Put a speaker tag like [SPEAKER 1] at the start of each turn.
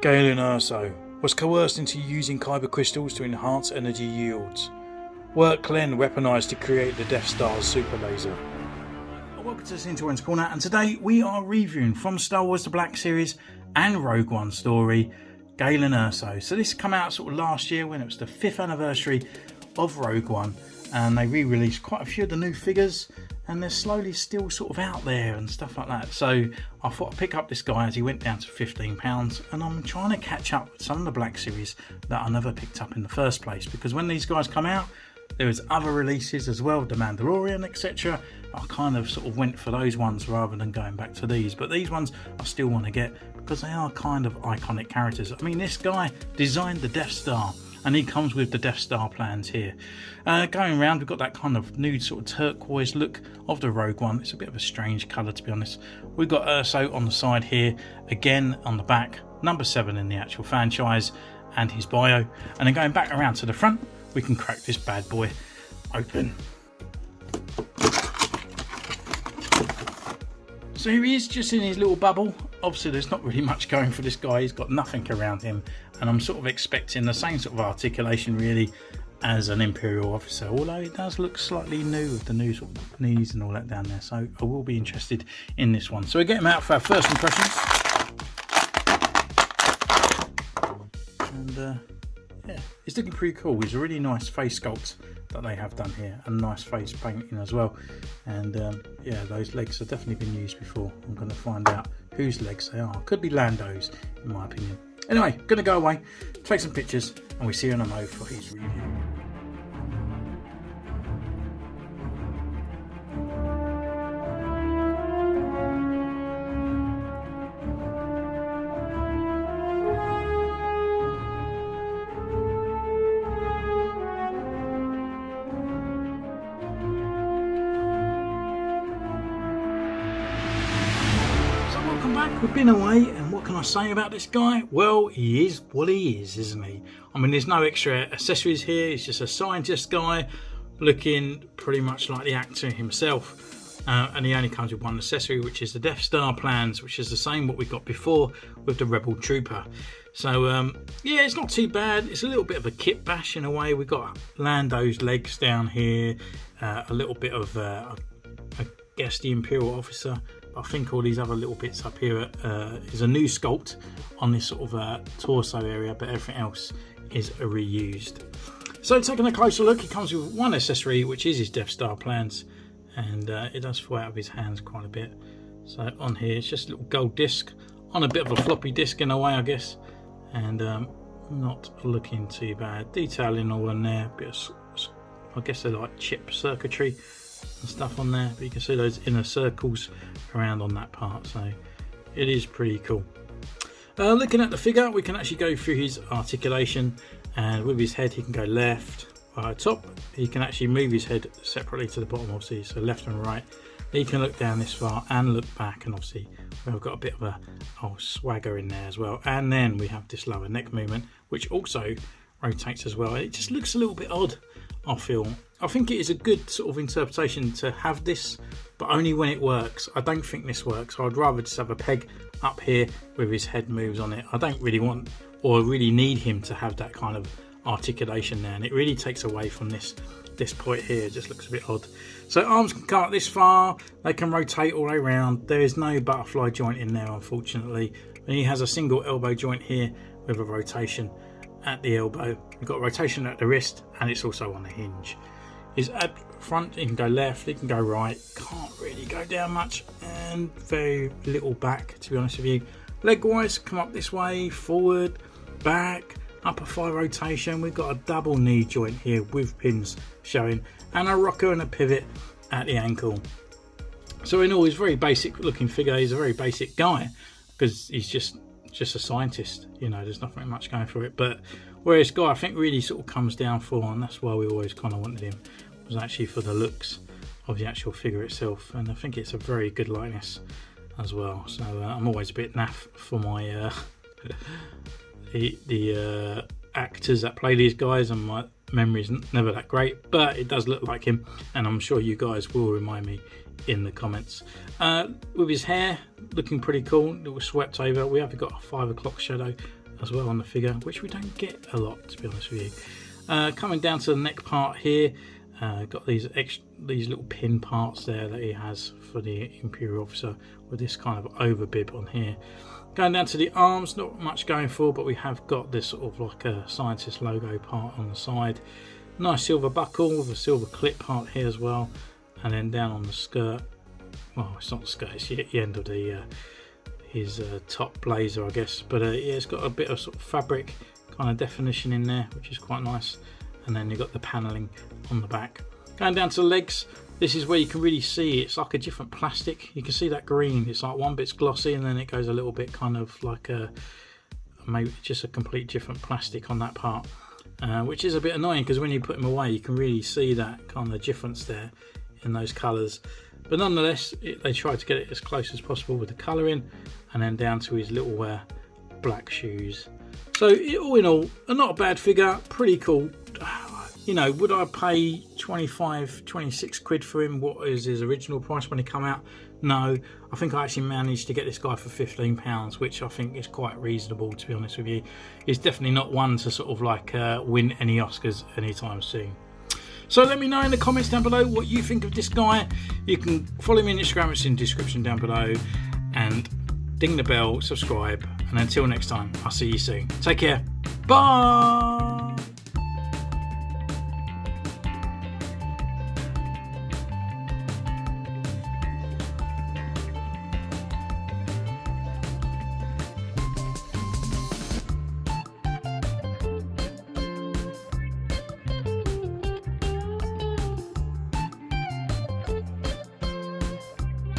[SPEAKER 1] Galen Erso was coerced into using kyber crystals to enhance energy yields. Work Glenn weaponised to create the Death Star's super laser. Welcome to the Centurions Corner, and today we are reviewing from Star Wars The Black Series and Rogue One story, Galen Erso. So this came out sort of last year when it was the 5th anniversary of Rogue One, and they re-released quite a few of the new figures, and they're slowly still sort of out there and stuff like that. So I thought I'd pick up this guy as he went down to £15, and I'm trying to catch up with some of the Black Series that I never picked up in the first place, because when these guys come out, there was other releases as well, The Mandalorian, etc. I kind of sort of went for those ones rather than going back to these, but these ones I still want to get because they are kind of iconic characters. I mean, this guy designed the Death Star, and he comes with the Death Star plans here. Going around, we've got that kind of nude sort of turquoise look of the Rogue One. It's a bit of a strange colour, to be honest. We've got Erso on the side here, again on the back, number 7 in the actual franchise, and his bio. And then going back around to the front, we can crack this bad boy open. So here he is, just in his little bubble. Obviously there's not really much going for this guy, he's got nothing around him, and I'm sort of expecting the same sort of articulation really as an Imperial officer, although it does look slightly new with the new sort of knees and all that down there, so I will be interested in this one. So we get him out for our first impressions. And yeah, it's looking pretty cool. It's a really nice face sculpt that they have done here, and nice face painting as well. And yeah, those legs have definitely been used before. I'm going to find out whose legs they are. Could be Lando's, in my opinion. Anyway, going to go away, take some pictures, and we see you on a mode for his review. We've been away, and what can I say about this guy? Well, he is what he is, isn't he? I mean, there's no extra accessories here. He's just a scientist guy looking pretty much like the actor himself, and he only comes with one accessory, which is the Death Star plans, which is the same what we got before with the Rebel Trooper. So yeah, it's not too bad. It's a little bit of a kit bash in a way. We've got Lando's legs down here, a little bit of I guess the Imperial officer. I think all these other little bits up here is a new sculpt on this sort of torso area, but everything else is reused. So taking a closer look, he comes with one accessory, which is his Death Star plans, and it does fall out of his hands quite a bit. So on here, it's just a little gold disc on a bit of a floppy disc in a way, I guess, and not looking too bad. Detailing all in there, bit of, I guess they're like chip circuitry and stuff on there, but you can see those inner circles around on that part, so it is pretty cool. Looking at the figure, we can actually go through his articulation, and with his head he can go left, top. He can actually move his head separately to the bottom, obviously, so left and right. He can look down this far and look back, and obviously we've got a bit of a swagger in there as well. And then we have this lower neck movement, which also rotates as well. It just looks a little bit odd, I feel. I think it is a good sort of interpretation to have this, but only when it works. I don't think this works. I'd rather just have a peg up here with his head moves on it. I don't really want or really need him to have that kind of articulation there, and it really takes away from this point here. It just looks a bit odd. So arms can come up this far, they can rotate all the way around. There is no butterfly joint in there, unfortunately, and he has a single elbow joint here with a rotation at the elbow. You've got rotation at the wrist, and it's also on a hinge. His at front, he can go left, he can go right, can't really go down much, and very little back, to be honest with you. Leg wise, come up this way, forward, back, upper thigh rotation. We've got a double knee joint here with pins showing, and a rocker and a pivot at the ankle. So in all, he's a very basic looking figure. He's a very basic guy because he's just a scientist, you know, there's nothing much going for it. But whereas guy I think really sort of comes down for, and that's why we always kind of wanted him, was actually for the looks of the actual figure itself, and I think it's a very good likeness as well. So I'm always a bit naff for my the actors that play these guys, and my memory's never that great, but it does look like him, and I'm sure you guys will remind me in the comments. With his hair looking pretty cool, it was swept over. We have got a 5 o'clock shadow as well on the figure, which we don't get a lot, to be honest with you. Coming down to the neck part here, got these little pin parts there that he has for the Imperial officer with this kind of over bib on here. Going down to the arms, not much going for, but we have got this sort of like a scientist logo part on the side. Nice silver buckle with a silver clip part here as well. And then down on the skirt, well, it's not the skirt, it's the end of the his top blazer, I guess. But yeah, it's got a bit of sort of fabric kind of definition in there, which is quite nice. And then you've got the paneling on the back. Going down to the legs, this is where you can really see it's like a different plastic. You can see that green, it's like one bit's glossy and then it goes a little bit kind of like a, maybe just a complete different plastic on that part, which is a bit annoying because when you put them away you can really see that kind of difference there in those colours. But nonetheless, they tried to get it as close as possible with the colouring, and then down to his little black shoes. So all in all, not a bad figure, pretty cool. You know, would I pay 25, 26 quid for him? What is his original price when he come out? No, I think I actually managed to get this guy for £15, which I think is quite reasonable, to be honest with you. He's definitely not one to sort of like win any Oscars anytime soon. So let me know in the comments down below what you think of this guy. You can follow me on Instagram, it's in the description down below. And ding the bell, subscribe. And until next time, I'll see you soon. Take care. Bye.